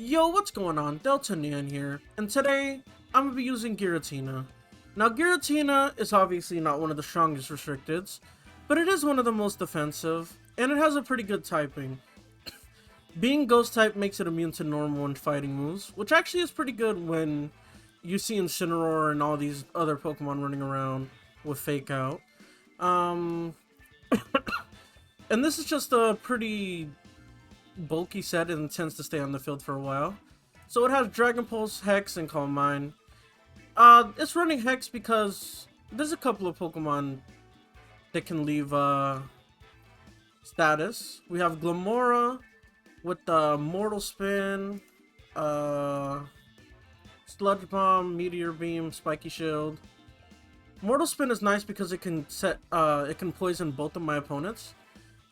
Yo, what's going on? DeltaNien here, and today I'm gonna be using Giratina. Now, Giratina is obviously not one of the strongest restricteds, but it is one of the most defensive, and it has a pretty good typing. Being Ghost type makes it immune to normal and fighting moves, which actually is pretty good when you see Incineroar and all these other Pokemon running around with Fake Out. And this is just a pretty bulky set and tends to stay on the field for a while. So it has Dragon Pulse, Hex, and Calm Mind. It's running Hex because there's a couple of Pokemon that can leave status. We have Glamora with the Mortal Spin, Sludge Bomb, Meteor Beam, Spiky Shield. Mortal Spin is nice because it can poison both of my opponents.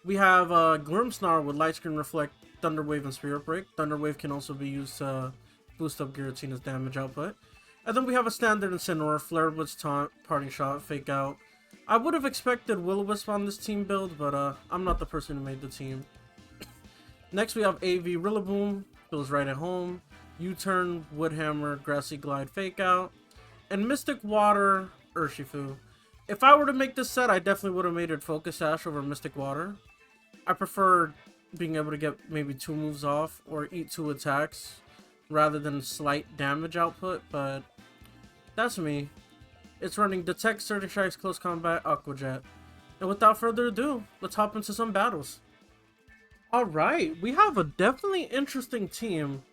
We have Grimmsnarl with Light Screen Reflect, Thunder Wave, and Spirit Break. Thunder Wave can also be used to boost up Giratina's damage output. And then we have a standard Incineroar, Flare Blitz, Taunt, Parting Shot, Fake Out. I would have expected Will-O-Wisp on this team build, but I'm not the person who made the team. Next we have AV Rillaboom, feels right at home. U-Turn, Woodhammer, Grassy Glide, Fake Out. And Mystic Water, Urshifu. If I were to make this set, I definitely would have made it Focus Sash over Mystic Water. I prefer being able to get maybe 2 moves off or eat 2 attacks rather than slight damage output, but that's me. It's running Detect, Surging Strikes, Close Combat, Aqua Jet. And without further ado, let's hop into some battles. Alright, we have a definitely interesting team.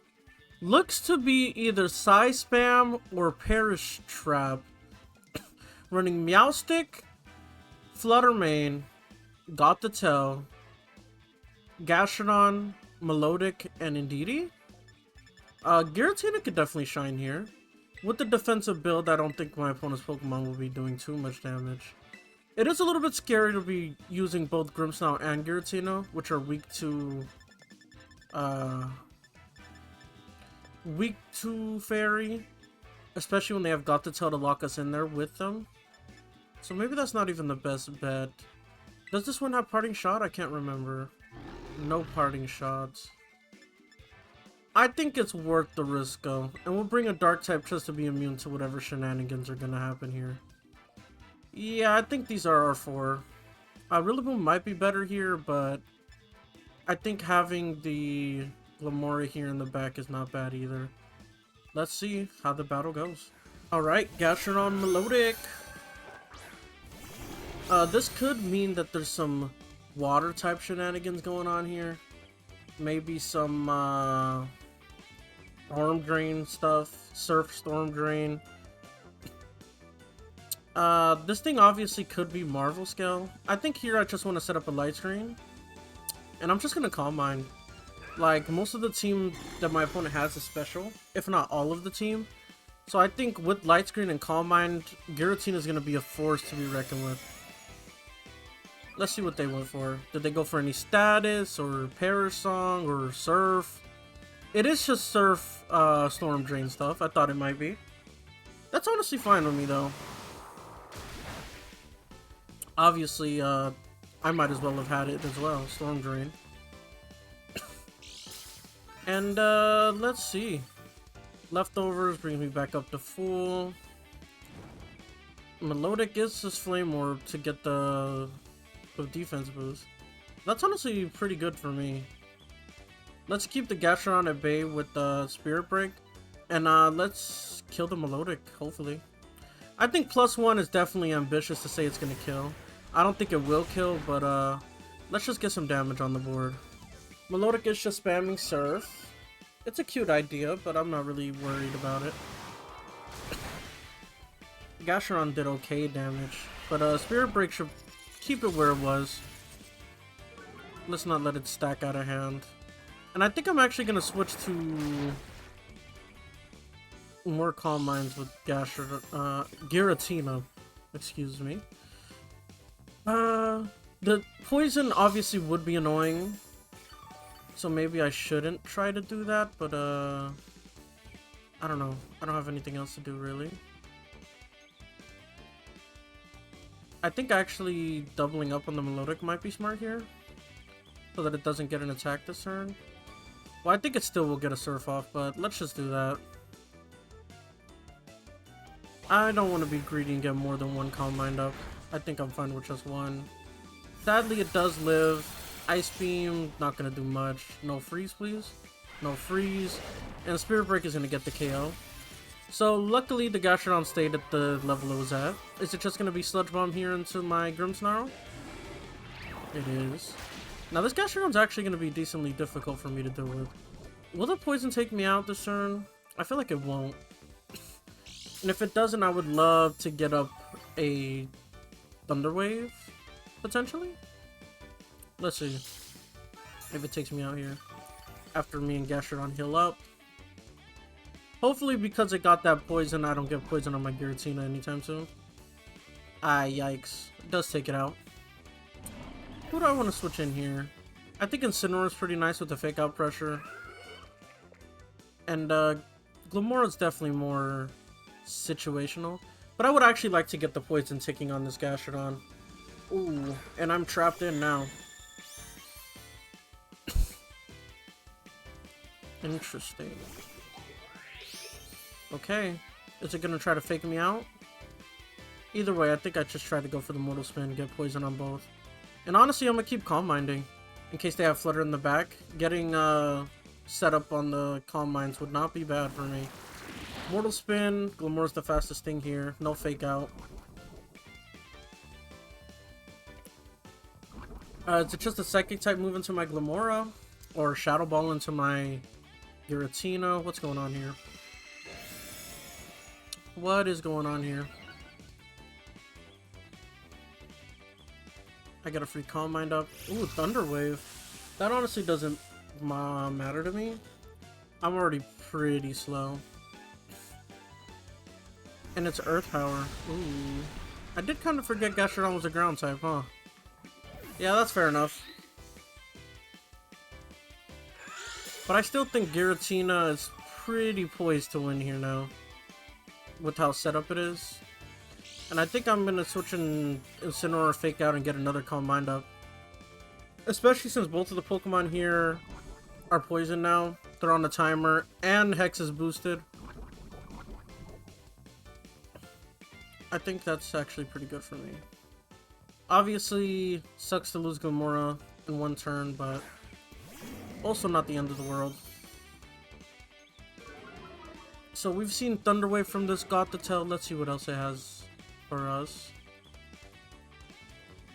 Looks to be either Psy Spam or Perish Trap. Running Meowstic, Flutter Mane, Gothitelle, Gastrodon, Melodic, and Indeedee. Giratina could definitely shine here. With the defensive build, I don't think my opponent's Pokemon will be doing too much damage. It is a little bit scary to be using both Grimmsnarl and Giratina, which are weak to Fairy, especially when they have Gothitelle to lock us in there with them. So maybe that's not even the best bet. Does this one have Parting Shot? I can't remember. No Parting Shots. I think it's worth the risk though. And we'll bring a Dark type just to be immune to whatever shenanigans are gonna happen here. Yeah, I think these are our 4. Rillaboom might be better here, but I think having the Glamora here in the back is not bad either. Let's see how the battle goes. Alright, Gastrodon Melodic. This could mean that there's some water type shenanigans going on here. Maybe some Storm Drain stuff, Surf Storm Drain. This thing obviously could be Marvel Scale. I think here I just want to set up a Light Screen. And I'm just going to Calm Mind. Like, most of the team that my opponent has is special, if not all of the team. So I think with Light Screen and Calm Mind, Giratina is going to be a force to be reckoned with. Let's see what they went for. Did they go for any status or Perish Song or Surf? It is just Surf Storm Drain stuff. I thought it might be. That's honestly fine with me though. Obviously, I might as well have had it as well. Storm Drain. And let's see. Leftovers brings me back up to full. Melodic gets this Flame Orb to get the defense boost. That's honestly pretty good for me. Let's keep the Gastrodon at bay with the Spirit Break. And let's kill the Melodic, hopefully. I think +1 is definitely ambitious to say it's gonna kill. I don't think it will kill, but let's just get some damage on the board. Melodic is just spamming Surf. It's a cute idea, but I'm not really worried about it. Gastrodon did okay damage, but Spirit Break should keep it where it was. Let's not let it stack out of hand. And I think I'm actually going to switch to more Calm Minds with Giratina. Excuse me. The poison obviously would be annoying. So maybe I shouldn't try to do that, but I don't know. I don't have anything else to do really. I think actually doubling up on the Melodic might be smart here, so that it doesn't get an attack this turn. Well, I think it still will get a Surf off, but let's just do that. I don't want to be greedy and get more than one Calm Mind up. I think I'm fine with just one. Sadly, it does live. Ice Beam, not going to do much. No Freeze, please. No Freeze. And Spirit Break is going to get the KO. So, luckily, the Gastrodon stayed at the level it was at. Is it just going to be Sludge Bomb here into my Grimmsnarl? It is. Now, this Gastrodon's actually going to be decently difficult for me to deal with. Will the Poison take me out this turn? I feel like it won't. And if it doesn't, I would love to get up a Thunder Wave, potentially. Let's see if it takes me out here after me and Gastrodon heal up. Hopefully, because it got that poison, I don't get poison on my Giratina anytime soon. Ah, yikes. It does take it out. Who do I want to switch in here? I think Incineroar is pretty nice with the fake out pressure. And Glimmora is definitely more situational. But I would actually like to get the poison ticking on this Gastrodon. Ooh, and I'm trapped in now. Interesting. Okay. Is it gonna try to fake me out? Either way, I think I just tried to go for the Mortal Spin, get poison on both. And honestly, I'm gonna keep Calm Minding. In case they have Flutter in the back. Getting set up on the Calm Minds would not be bad for me. Mortal Spin, Glimmora's the fastest thing here. No fake out. Is it just a Psychic type move into my Glimmora? Or Shadow Ball into my Giratina? What's going on here? What is going on here? I got a free Calm Mind up. Ooh, Thunder Wave. That honestly doesn't matter to me. I'm already pretty slow. And it's Earth Power. Ooh. I did kind of forget Gastrodon was a ground type, huh? Yeah, that's fair enough. But I still think Giratina is pretty poised to win here now. With how set up it is. And I think I'm going to switch in Incineroar, Fake Out, and get another Calm Mind up. Especially since both of the Pokemon here are poisoned now. They're on the timer, and Hex is boosted. I think that's actually pretty good for me. Obviously, sucks to lose Glimmora in one turn, but also not the end of the world. So we've seen Thunder Wave from this Gothitelle. Let's see what else it has for us.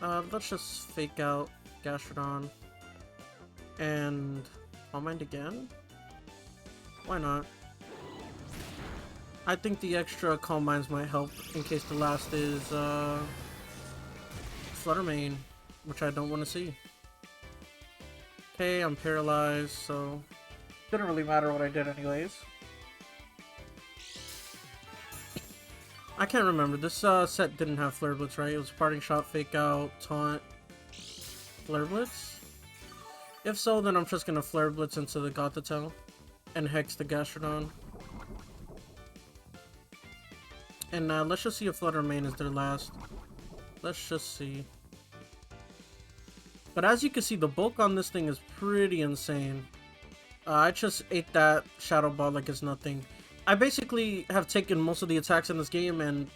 Let's just fake out Gastrodon and Calm Mind again. Why not? I think the extra Calm Minds might help in case the last is Flutter Mane, which I don't want to see. Okay, I'm paralyzed, so didn't really matter what I did anyways. I can't remember. This set didn't have Flare Blitz, right? It was Parting Shot, Fake Out, Taunt, Flare Blitz? If so, then I'm just gonna Flare Blitz into the Gothitelle and Hex the Gastrodon. And let's just see if Flutter Mane is their last. Let's just see. But as you can see, the bulk on this thing is pretty insane. I just ate that Shadow Ball like it's nothing. I basically have taken most of the attacks in this game, and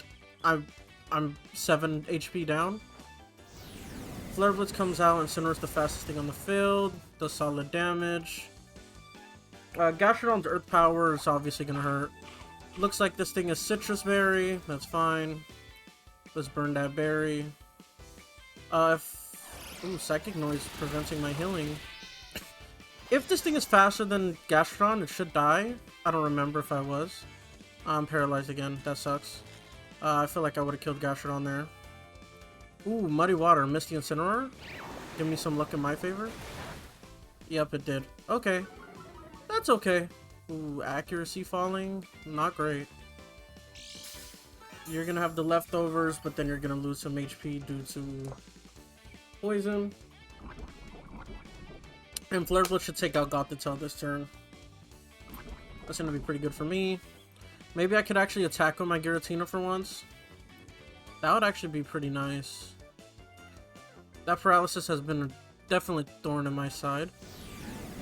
I'm 7 HP down. Flare Blitz comes out, and Incineroar's the fastest thing on the field. Does solid damage. Gastrodon's Earth Power is obviously gonna hurt. Looks like this thing is Citrus Berry. That's fine. Let's burn that berry. Ooh, Psychic Noise preventing my healing. If this thing is faster than Gastrodon, it should die. I don't remember if I was. I'm paralyzed again. That sucks. I feel like I would have killed Gastrodon there. Ooh, Muddy Water. Misty Incineroar. Give me some luck in my favor. Yep, it did. Okay. That's okay. Ooh, accuracy falling. Not great. You're gonna have the leftovers, but then you're gonna lose some HP due to poison. And Flare Blitz should take out Gothitelle this turn. That's gonna be pretty good for me. Maybe I could actually attack with my Giratina for once. That would actually be pretty nice. That paralysis has been definitely a thorn in my side.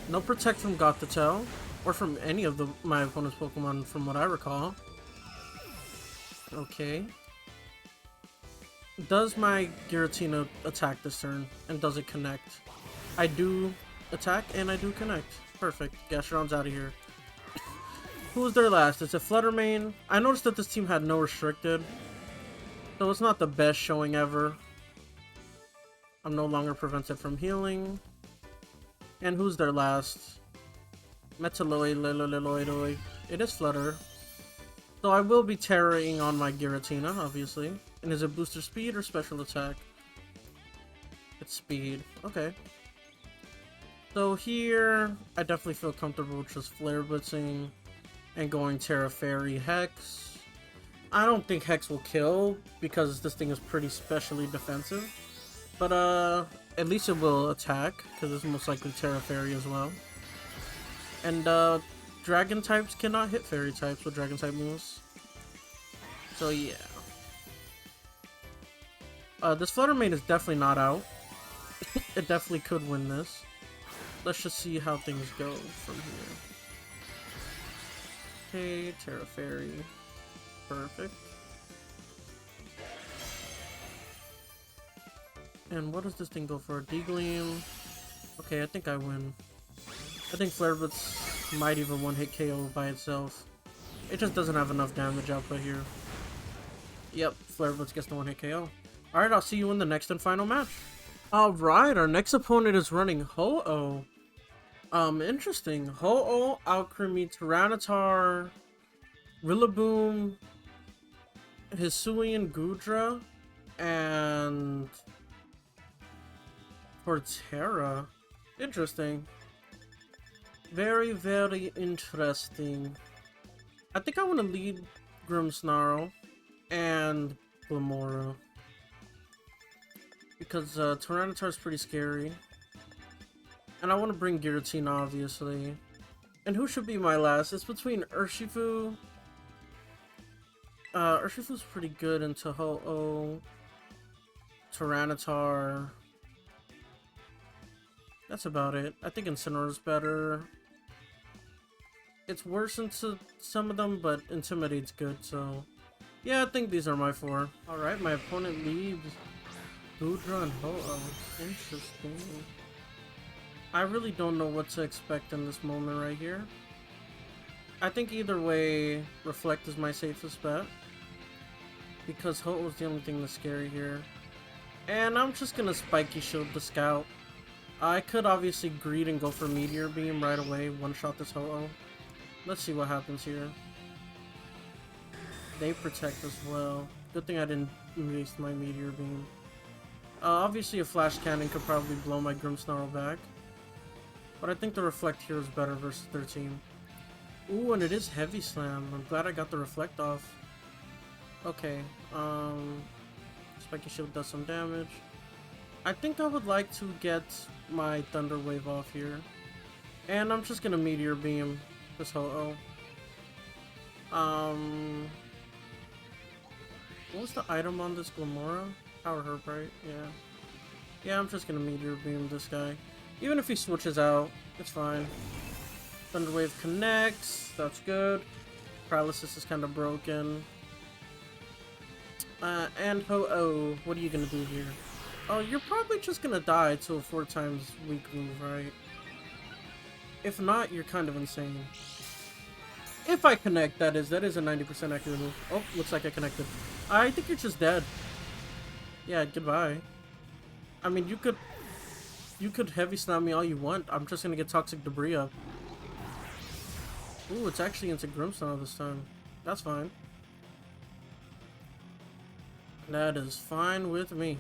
No Protect from Gothitelle, or from any of my opponent's Pokemon from what I recall. Okay. Does my Giratina attack this turn, and does it connect? I do attack, and I do connect. Perfect. Gastron's out of here. Who was there last? It's a Fluttermane. I noticed that this team had no restricted, so it's not the best showing ever. I'm no longer prevented from healing. And who's there last? Metalloid. It is Flutter. So I will be terroring on my Giratina, obviously. And is it booster speed or special attack? It's speed. Okay. So here, I definitely feel comfortable with just Flare Blitzing and going Terra Fairy Hex. I don't think Hex will kill because this thing is pretty specially defensive. But at least it will attack because it's most likely Terra Fairy as well. And Dragon types cannot hit Fairy types with Dragon type moves. So yeah. This Fluttermane is definitely not out. It definitely could win this. Let's just see how things go from here. Okay, Terra Fairy. Perfect. And what does this thing go for? D-Gleam. Okay, I think I win. I think Flare Blitz might even one-hit KO by itself. It just doesn't have enough damage output here. Yep, Flare Blitz gets the one-hit KO. Alright, I'll see you in the next and final match. Alright, our next opponent is running Ho-Oh. Interesting. Ho-Oh, Alcremie, Tyranitar, Rillaboom, Hisuian Goodra, and Torterra. Interesting. Very, very interesting. I think I want to lead Grimmsnarl and Glimmora. Because Tyranitar is pretty scary. And I want to bring Giratina, obviously. And who should be my last? It's between Urshifu. Urshifu's pretty good into Ho-Oh. Tyranitar. That's about it. I think Incineroar's better. It's worse into some of them, but Intimidate's good, so... Yeah, I think these are my four. Alright, my opponent leads Goodra and Ho-Oh. Interesting. I really don't know what to expect in this moment right here. I think either way, Reflect is my safest bet. Because Ho-Oh is the only thing that's scary here. And I'm just gonna Spiky Shield the Scout. I could obviously greed and go for Meteor Beam right away, one-shot this Ho-Oh. Let's see what happens here. They protect as well. Good thing I didn't waste my Meteor Beam. Obviously a Flash Cannon could probably blow my Grimmsnarl back. But I think the Reflect here is better versus their team. Ooh, and it is Heavy Slam. I'm glad I got the Reflect off. Okay, Spiky Shield does some damage. I think I would like to get my Thunder Wave off here. And I'm just gonna Meteor Beam this Ho-Oh. What was the item on this Glimmora? Power Herb, right? Yeah. Yeah, I'm just gonna Meteor Beam this guy. Even if he switches out, it's fine. Thunder Wave connects. That's good. Paralysis is kind of broken. And Ho-Oh, what are you gonna do here? Oh, you're probably just gonna die to a 4 times weak move, right? If not, you're kind of insane. If I connect, that is a 90% accurate move. Oh, looks like I connected. I think you're just dead. Yeah, goodbye. I mean, you could Heavy Slam me all you want. I'm just gonna get Toxic Debris up. Ooh, it's actually into Grimmsnarl this time. That's fine. That is fine with me.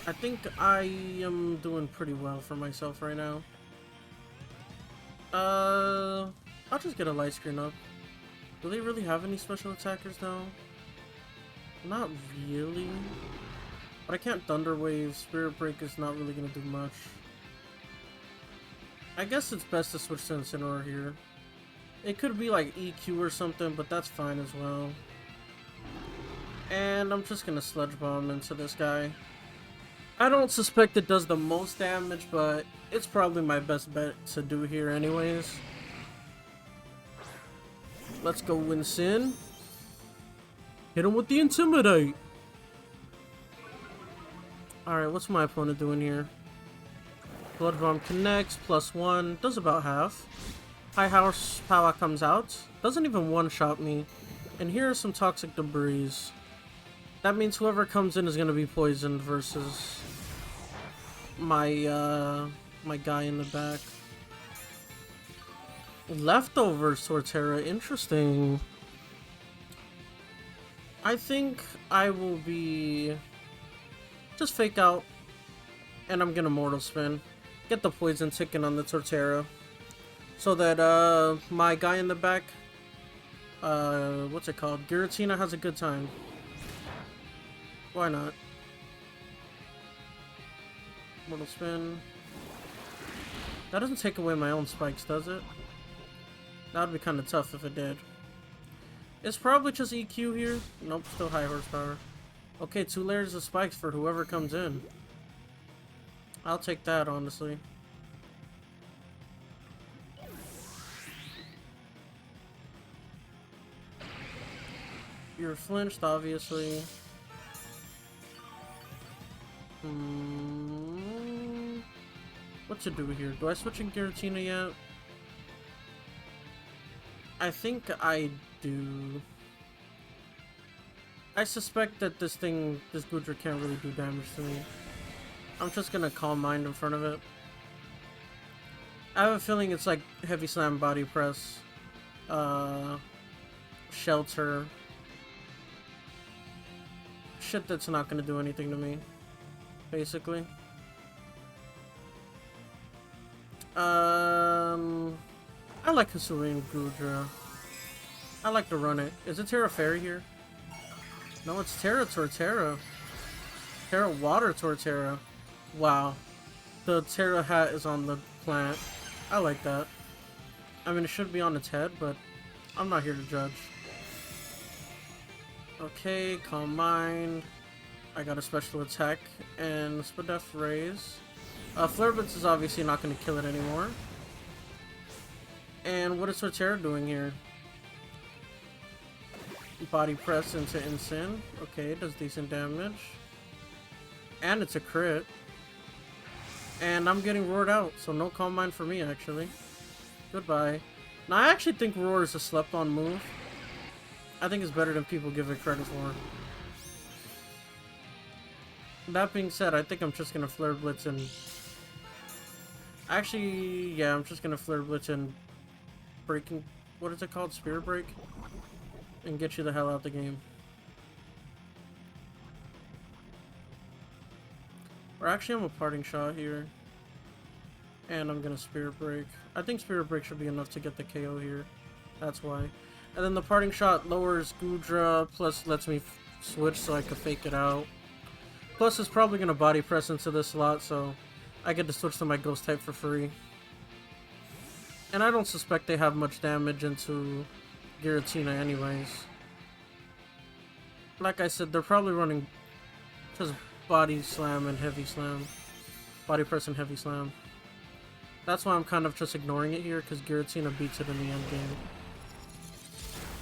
I think I am doing pretty well for myself right now. I'll just get a Light Screen up. Do they really have any special attackers though? Not really. But I can't Thunder Wave. Spirit Break is not really gonna do much. I guess it's best to switch to Incineroar here. It could be like EQ or something, but that's fine as well. And I'm just gonna Sludge Bomb into this guy. I don't suspect it does the most damage, but it's probably my best bet to do here anyways. Let's go Winston. Hit him with the Intimidate. Alright, what's my opponent doing here? Blood Bomb connects, +1, does about half. High House Power comes out, doesn't even one-shot me. And here are some Toxic Debris. That means whoever comes in is going to be poisoned versus my my guy in the back. Leftovers Torterra, interesting. I think I will be just fake out, and I'm gonna Mortal Spin, get the poison ticket on the Torterra, so that my guy in the back, what's it called, Giratina, has a good time. Why not? Mortal Spin. That doesn't take away my own spikes, does it? That would be kind of tough if it did. It's probably just EQ here. Nope, still high horsepower. Okay, 2 layers of spikes for whoever comes in. I'll take that, honestly. You're flinched, obviously. What to do here? Do I switch in Giratina yet? I think I do. I suspect that this Goodra can't really do damage to me. I'm just gonna Calm Mind in front of it. I have a feeling it's like Heavy Slam, Body Press, Shelter. Shit that's not gonna do anything to me, basically. I like Hisuian Goodra. I like to run it. Is it Terra Fairy here? No, it's Terra Torterra. Terra Water Torterra. Wow. The Terra hat is on the plant. I like that. I mean, it should be on its head, but I'm not here to judge. Okay, Calm Mind. I got a special attack and Spadef Raise. Flare Blitz is obviously not going to kill it anymore. And what is Torterra doing here? Body Press into Insane. Okay, does decent damage. And it's a crit. And I'm getting roared out, so no Calm Mind for me, actually. Goodbye. Now, I actually think Roar is a slept-on move. I think it's better than people give it credit for. That being said, I think I'm just gonna Flare Blitz and... Actually, yeah, I'm just gonna Flare Blitz and... Breaking... What is it called? Spirit Break? And get you the hell out the game. Or actually, I'm a Parting Shot here. And I'm gonna Spirit Break. I think Spirit Break should be enough to get the KO here. That's why. And then the Parting Shot lowers Goodra, plus lets me switch so I can fake it out. Plus, it's probably gonna Body Press into this slot, so I get to switch to my Ghost type for free. And I don't suspect they have much damage into Giratina anyways. Like I said, they're probably running just Body Slam and Heavy Slam. Body Press and Heavy Slam. That's why I'm kind of just ignoring it here, because Giratina beats it in the end game.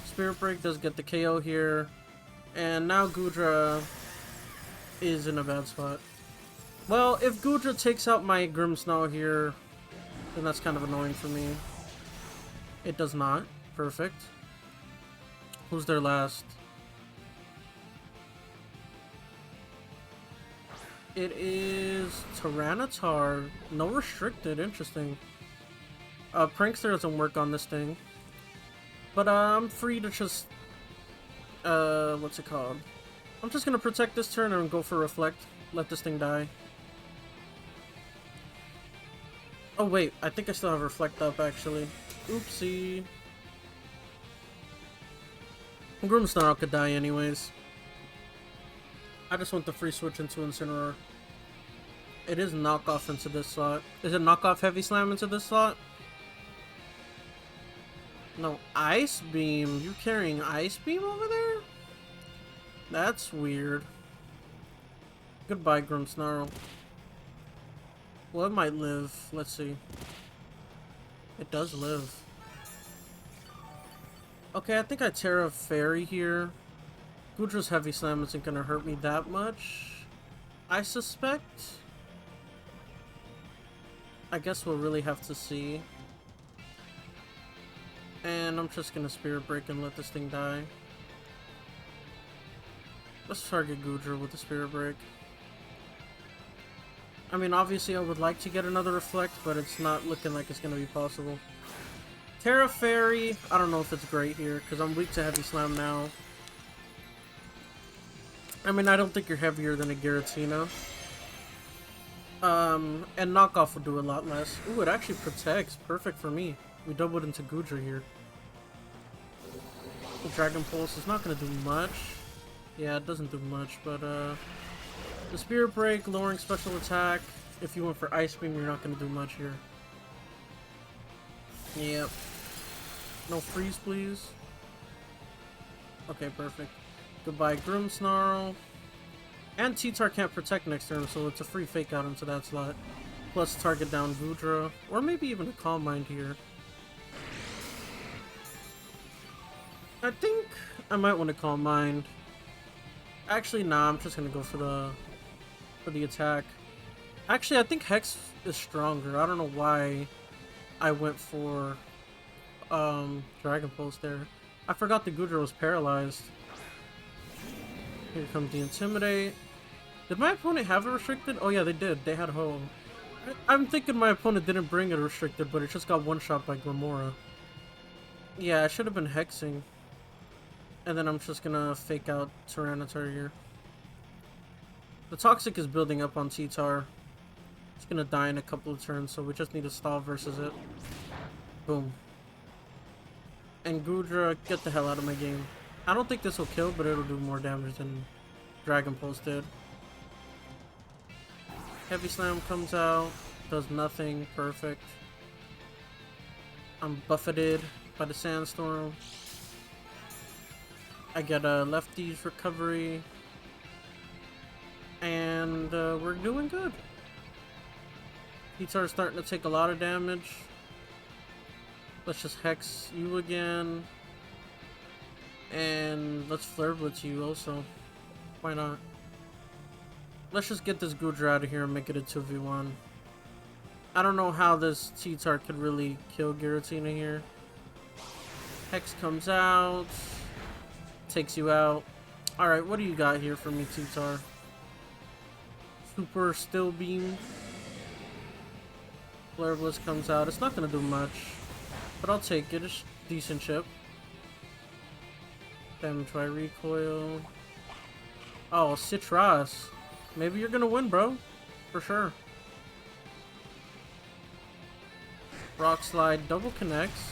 Spirit Break does get the KO here. And now Goodra is in a bad spot. Well, if Goodra takes out my Grimmsnarl here, then that's kind of annoying for me. It does not. Perfect. Who's their last? It is Tyranitar. No restricted. Interesting. Prankster doesn't work on this thing. But I'm free to just... what's it called? I'm just gonna protect this turn and go for Reflect. Let this thing die. Oh wait, I think I still have Reflect up actually. Oopsie. Grimmsnarl could die anyways. I just want the free switch into Incineroar. It is knockoff into this slot. Is it knockoff Heavy Slam into this slot? No, Ice Beam. You carrying Ice Beam over there? That's weird. Goodbye, Grimmsnarl. Well, it might live. Let's see. It does live. Okay, I think I Terra Fairy here. Goodra's Heavy Slam isn't gonna hurt me that much, I suspect. I guess we'll really have to see. And I'm just gonna Spirit Break and let this thing die. Let's target Goodra with the Spirit Break. I mean, obviously I would like to get another Reflect, but it's not looking like it's gonna be possible. Terra Fairy, I don't know if it's great here, because I'm weak to Heavy Slam now. I mean, I don't think you're heavier than a Giratina. And Knockoff will do a lot less. Ooh, it actually protects. Perfect for me. We doubled into Goodra here. The Dragon Pulse is not going to do much. Yeah, it doesn't do much, but the Spirit Break, lowering special attack. If you went for Ice Beam, you're not going to do much here. Yep. No freeze, please. Okay, perfect. Goodbye, Grimmsnarl. And T-Tar can't protect next turn, so it's a free fake out into that slot. Plus target down Goodra. Or maybe even a Calm Mind here. I think I might want to Calm Mind. Actually, nah, I'm just gonna go for the attack. Actually, I think Hex is stronger. I don't know why I went for Dragon Pulse there. I forgot the Goodra was paralyzed. Here comes the Intimidate. Did my opponent have a Restricted? Oh yeah, they did. They had Ho. I'm thinking my opponent didn't bring a Restricted, but it just got one-shot by Glamora. Yeah, I should have been Hexing. And then I'm just gonna fake out Tyranitar here. The Toxic is building up on T-Tar. It's gonna die in a couple of turns, so we just need to stall versus it. Boom. And Goodra, get the hell out of my game. I don't think this will kill, but it'll do more damage than Dragon Pulse did. Heavy Slam comes out, does nothing, perfect. I'm buffeted by the Sandstorm. I get a Lefty's Recovery. And we're doing good. T-Tar's starting to take a lot of damage. Let's just Hex you again. And let's Flare Blitz you also. Why not? Let's just get this Goodra out of here and make it a 2v1. I don't know how this T-Tar could really kill Giratina here. Hex comes out. Takes you out. Alright, what do you got here for me, T-Tar? Super Still Beam. Flare Blitz comes out. It's not going to do much. But I'll take it. It's decent chip. Damage by recoil. Oh, Citras. Maybe you're gonna win, bro. For sure. Rock Slide double connects.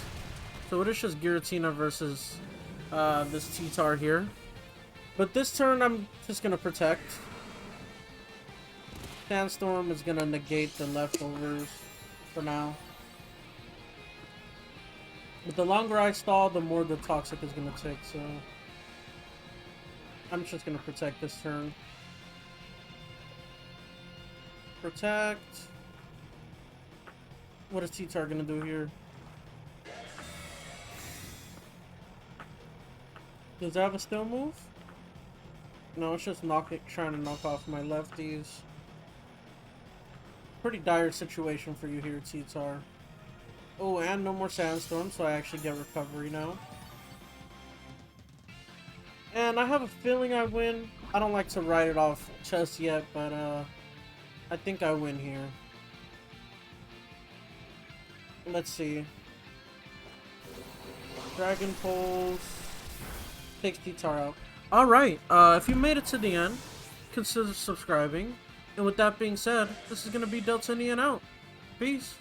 So it is just Giratina versus this T-Tar here. But this turn I'm just gonna protect. Sandstorm is gonna negate the leftovers for now. But the longer I stall, the more the Toxic is gonna tick, so I'm just gonna protect this turn. Protect. What is T-Tar gonna do here? Does it have a still move? No, it's just trying to knock off my lefties. Pretty dire situation for you here, T-Tar. Oh, and no more Sandstorm, so I actually get recovery now. And I have a feeling I win. I don't like to write it off just yet, but I think I win here. Let's see. Dragon Pulse takes T-Tar out. Alright, if you made it to the end, consider subscribing. And with that being said, this is going to be DeltaNien out. Peace.